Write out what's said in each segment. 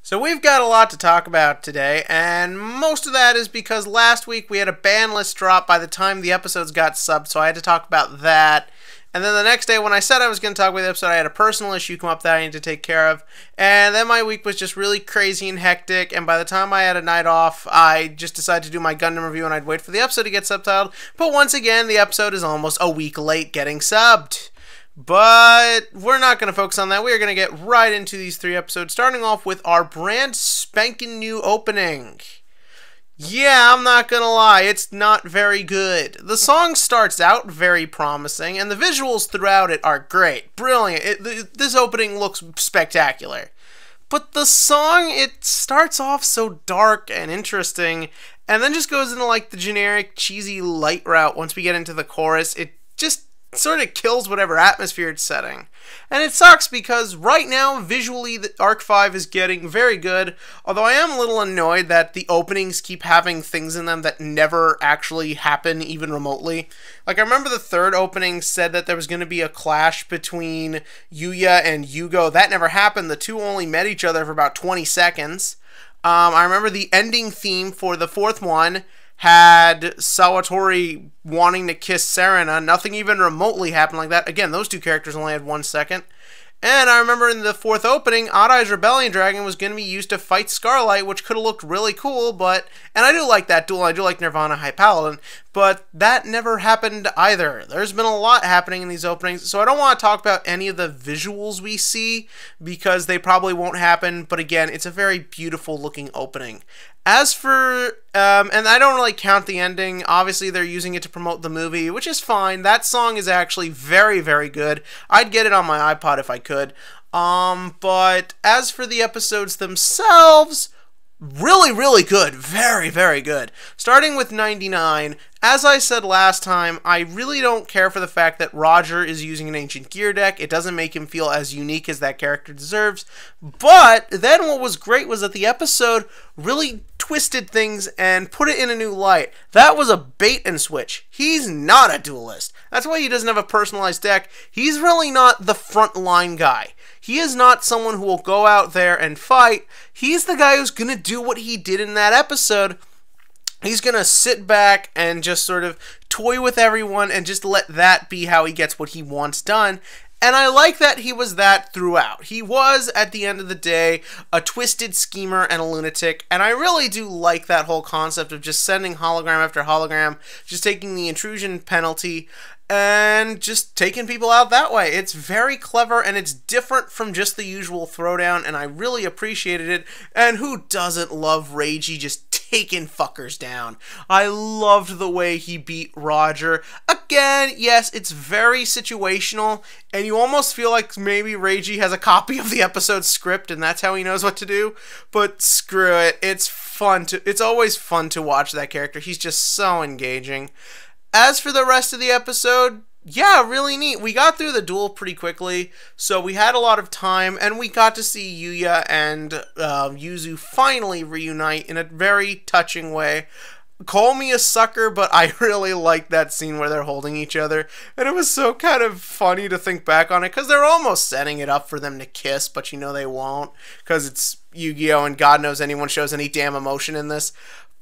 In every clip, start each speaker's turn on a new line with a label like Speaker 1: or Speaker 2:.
Speaker 1: So we've got a lot to talk about today, and most of that is because last week we had a ban list drop by the time the episodes got subbed, so I had to talk about that. And then the next day, when I said I was going to talk about the episode, I had a personal issue come up that I needed to take care of. And then my week was just really crazy and hectic, and by the time I had a night off, I just decided to do my Gundam review, and I'd wait for the episode to get subtitled. But once again, the episode is almost a week late getting subbed. But we're not going to focus on that. We are going to get right into these three episodes, starting off with our brand spanking new opening. Yeah, I'm not going to lie, it's not very good. The song starts out very promising, and the visuals throughout it are great. Brilliant. This opening looks spectacular. But the song, it starts off so dark and interesting, and then just goes into like the generic cheesy light route once we get into the chorus. It just sort of kills whatever atmosphere it's setting. And it sucks because right now, visually, the Arc-V is getting very good, although I am a little annoyed that the openings keep having things in them that never actually happen even remotely. Like, I remember the third opening said that there was going to be a clash between Yuya and Yugioh. That never happened. The two only met each other for about 20 seconds. I remember the ending theme for the fourth one had Sawatori wanting to kiss Serena. Nothing even remotely happened like that. Again, those two characters only had 1 second. And I remember in the fourth opening, Odd Eye's Rebellion Dragon was going to be used to fight Starlight, which could have looked really cool, but... And I do like that duel, I do like Nirvana High Paladin, but that never happened either. There's been a lot happening in these openings, so I don't want to talk about any of the visuals we see, because they probably won't happen, but again, it's a very beautiful looking opening. As for, and I don't really count the ending, obviously they're using it to promote the movie, which is fine. That song is actually very, very good. I'd get it on my iPod if I could. But as for the episodes themselves, really, really good. Very, very good. Starting with 99, as I said last time, I really don't care for the fact that Roger is using an ancient gear deck. It doesn't make him feel as unique as that character deserves. But then what was great was that the episode really twisted things and put it in a new light. That was a bait and switch. He's not a duelist. That's why he doesn't have a personalized deck. He's really not the front line guy. He is not someone who will go out there and fight. He's the guy who's going to do what he did in that episode. He's going to sit back and just sort of toy with everyone and just let that be how he gets what he wants done. And I like that he was that throughout. He was, at the end of the day, a twisted schemer and a lunatic, and I really do like that whole concept of just sending hologram after hologram, just taking the intrusion penalty, and just taking people out that way. It's very clever, and it's different from just the usual throwdown, and I really appreciated it. And who doesn't love Reiji just taking fuckers down? I loved the way he beat Roger. Again, yes, it's very situational, and you almost feel like maybe Reiji has a copy of the episode script, and that's how he knows what to do. But screw it, it's always fun to watch that character. He's just so engaging. As for the rest of the episode, yeah, really neat. We got through the duel pretty quickly, so we had a lot of time, and we got to see Yuya and Yuzu finally reunite in a very touching way. Call me a sucker, but I really liked that scene where they're holding each other, and it was so kind of funny to think back on it, because they're almost setting it up for them to kiss, but you know they won't, because it's Yu-Gi-Oh! And God knows anyone shows any damn emotion in this.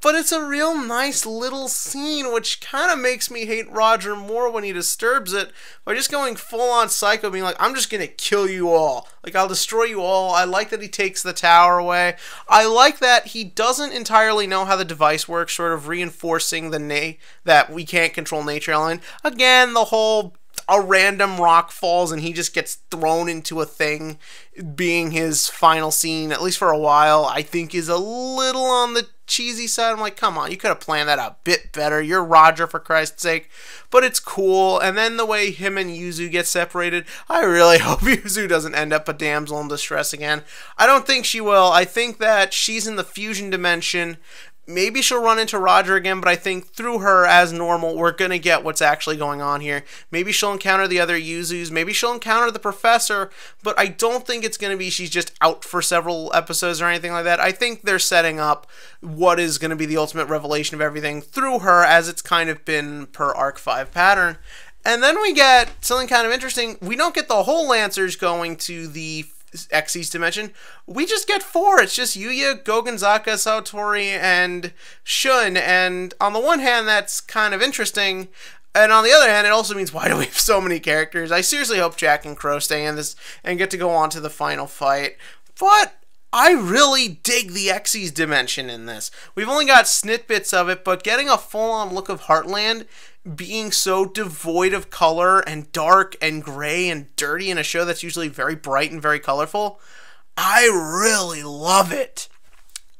Speaker 1: But it's a real nice little scene, which kind of makes me hate Roger more when he disturbs it by just going full-on psycho, being like, I'm just going to kill you all. Like, I'll destroy you all. I like that he takes the tower away. I like that he doesn't entirely know how the device works, sort of reinforcing that we can't control nature element. Again, the whole a random rock falls and he just gets thrown into a thing being his final scene, at least for a while, I think is a little on the cheesy side. I'm like, come on, you could have planned that a bit better. You're Roger, for Christ's sake. But it's cool. And then the way him and Yuzu get separated, I really hope Yuzu doesn't end up a damsel in distress again. I don't think she will. I think that she's in the fusion dimension. Maybe she'll run into Roger again, but I think through her, as normal, we're going to get what's actually going on here. Maybe she'll encounter the other Yuzus. Maybe she'll encounter the professor, but I don't think it's going to be she's just out for several episodes or anything like that. I think they're setting up what is going to be the ultimate revelation of everything through her, as it's kind of been per Arc-V pattern. And then we get something kind of interesting. We don't get the whole Lancers going to the Xyz dimension, we just get 4. It's just Yuya, Gogenzaka, Satori, and Shun. And on the one hand, that's kind of interesting. And on the other hand, it also means, why do we have so many characters? I seriously hope Jack and Crow stay in this and get to go on to the final fight. But I really dig the Xyz dimension in this. We've only got snippets of it, but getting a full-on look of Heartland being so devoid of color and dark and gray and dirty in a show that's usually very bright and very colorful, I really love it.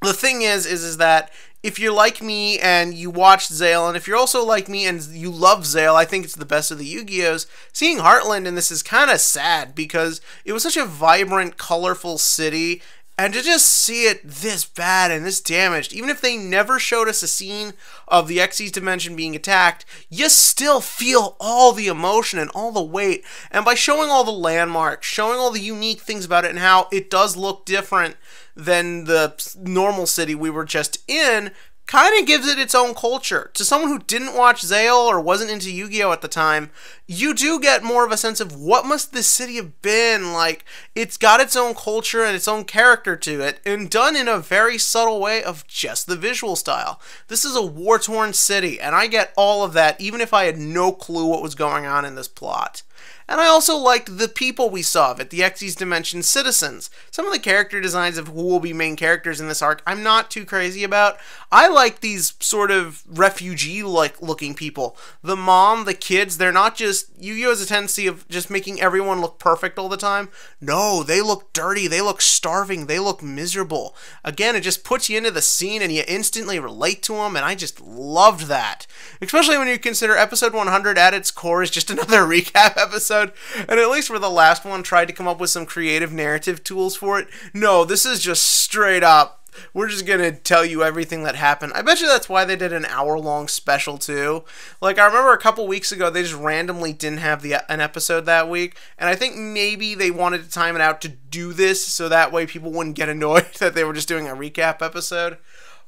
Speaker 1: The thing is that if you're like me and you watched Zale, and if you're also like me and you love Zale, I think it's the best of the Yu-Gi-Ohs, seeing Heartland in this is kind of sad because it was such a vibrant, colorful city, and to just see it this bad and this damaged, even if they never showed us a scene of the Xyz dimension being attacked, you still feel all the emotion and all the weight. And by showing all the landmarks, showing all the unique things about it and how it does look different than the normal city we were just in, kind of gives it its own culture. To someone who didn't watch Zale or wasn't into Yu-Gi-Oh at the time, you do get more of a sense of what must this city have been like. It's got its own culture and its own character to it, and done in a very subtle way of just the visual style. This is a war-torn city, and I get all of that even if I had no clue what was going on in this plot. And I also liked the people we saw of it, the Xyz Dimension citizens. Some of the character designs of who will be main characters in this arc, I'm not too crazy about. I like these sort of refugee-like looking people. The mom, the kids, they're not just... Yu-Gi-Oh! Has a tendency of just making everyone look perfect all the time. No, they look dirty, they look starving, they look miserable. Again, it just puts you into the scene and you instantly relate to them, and I just loved that. Especially when you consider episode 100 at its core is just another recap episode. And at least for the last one, tried to come up with some creative narrative tools for it. No, this is just straight up, we're just gonna tell you everything that happened. I bet you that's why they did an hour-long special, too. Like, I remember a couple weeks ago, they just randomly didn't have an episode that week, and I think maybe they wanted to time it out to do this, so that way people wouldn't get annoyed that they were just doing a recap episode.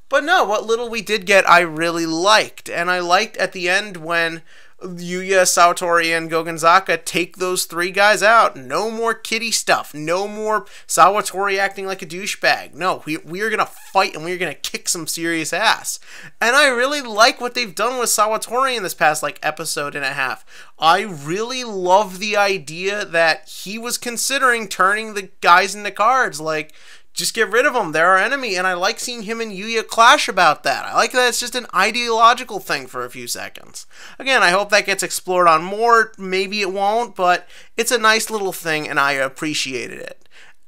Speaker 1: But no, what little we did get, I really liked. And I liked at the end when Yuya, Satori, and Gogenzaka take those 3 guys out. No more kiddie stuff. No more Satori acting like a douchebag. No, we are going to fight and we are going to kick some serious ass. And I really like what they've done with Satori in this past, like, episode and a half. I really love the idea that he was considering turning the guys into cards. Like, just get rid of them. They're our enemy. And I like seeing him and Yuya clash about that. I like that it's just an ideological thing for a few seconds. Again, I hope that gets explored on more. Maybe it won't, but it's a nice little thing and I appreciated it.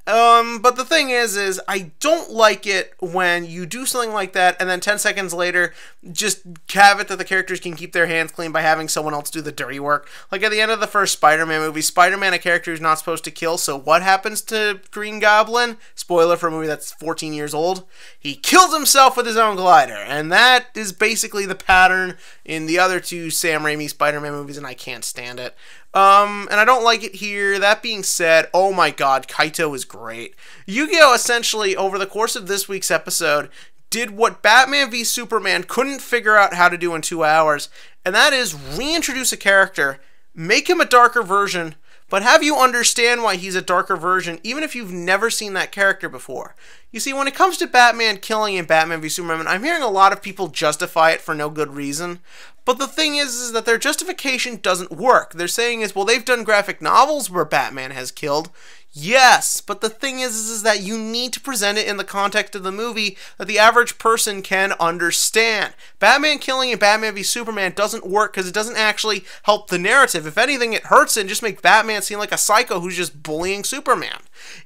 Speaker 1: But the thing is I don't like it when you do something like that and then 10 seconds later just have it that the characters can keep their hands clean by having someone else do the dirty work. Like at the end of the first Spider-Man movie, Spider-Man, a character who's not supposed to kill, so what happens to Green Goblin? Spoiler for a movie that's 14 years old. He kills himself with his own glider, and that is basically the pattern in the other 2 Sam Raimi Spider-Man movies, and I can't stand it. And I don't like it here. That being said, oh my god, Kaito is great. Yu-Gi-Oh! Essentially, over the course of this week's episode, did what Batman v Superman couldn't figure out how to do in 2 hours, and that is reintroduce a character, make him a darker version, but have you understand why he's a darker version, even if you've never seen that character before. You see, when it comes to Batman killing in Batman v Superman, I'm hearing a lot of people justify it for no good reason. But the thing is that their justification doesn't work. They're saying well, they've done graphic novels where Batman has killed. Yes, but the thing is that you need to present it in the context of the movie that the average person can understand. Batman killing in Batman v Superman doesn't work because it doesn't actually help the narrative. If anything, it hurts it and just makes Batman seem like a psycho who's just bullying Superman.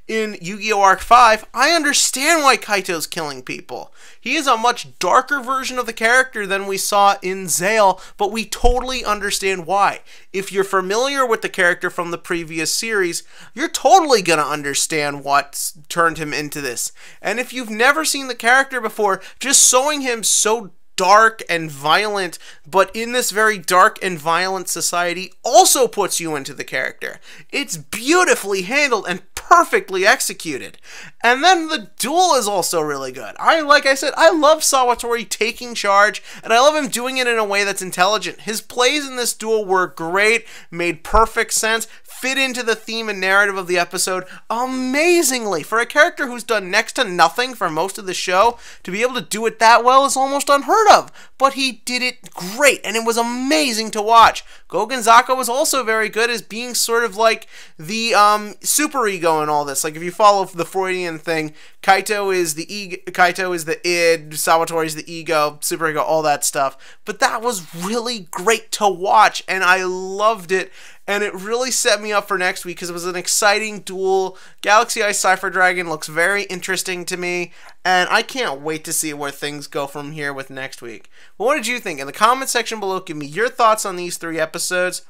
Speaker 1: In Yu-Gi-Oh! Arc-v, I understand why Kaito's killing people. He is a much darker version of the character than we saw in Zale, but we totally understand why. If you're familiar with the character from the previous series, you're totally gonna understand what's turned him into this. And if you've never seen the character before, just showing him so dark and violent, but in this very dark and violent society also puts you into the character. It's beautifully handled and perfectly executed. And then the duel is also really good. Like I said, I love Satori taking charge, and I love him doing it in a way that's intelligent. His plays in this duel were great, made perfect sense, fit into the theme and narrative of the episode amazingly. For a character who's done next to nothing for most of the show, to be able to do it that well is almost unheard of. But he did it great, and it was amazing to watch. Gogonzaka was also very good as being sort of like the superego in all this. Like, if you follow the Freudian thing, Kaito is the id, Sawatori is the ego, superego, all that stuff. But that was really great to watch, and I loved it. And it really set me up for next week because it was an exciting duel. Galaxy Ice Cypher Dragon looks very interesting to me, and I can't wait to see where things go from here with next week. Well, what did you think? In the comment section below, give me your thoughts on these 3 episodes.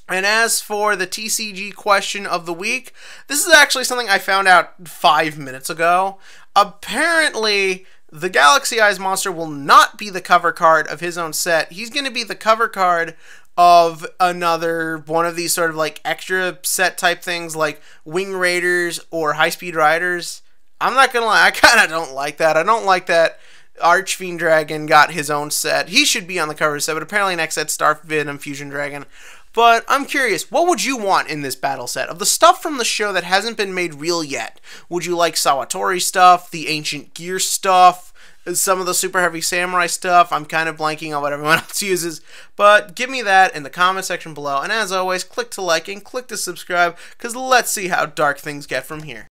Speaker 1: And as for the TCG question of the week, this is actually something I found out 5 minutes ago. Apparently, the Galaxy Eyes monster will not be the cover card of his own set. He's going to be the cover card of another one of these sort of like extra set type things like Wing Raiders or High Speed Riders. I'm not gonna lie, I kind of don't like that. I don't like that Arch-Fiend Dragon got his own set. He should be on the cover of the set, but apparently next set Star Venom Fusion Dragon. But I'm curious, what would you want in this battle set? Of the stuff from the show that hasn't been made real yet, would you like Sawatori stuff, the Ancient Gear stuff, some of the Super Heavy Samurai stuff? I'm kind of blanking on what everyone else uses. But give me that in the comment section below. And as always, click to like and click to subscribe, because let's see how dark things get from here.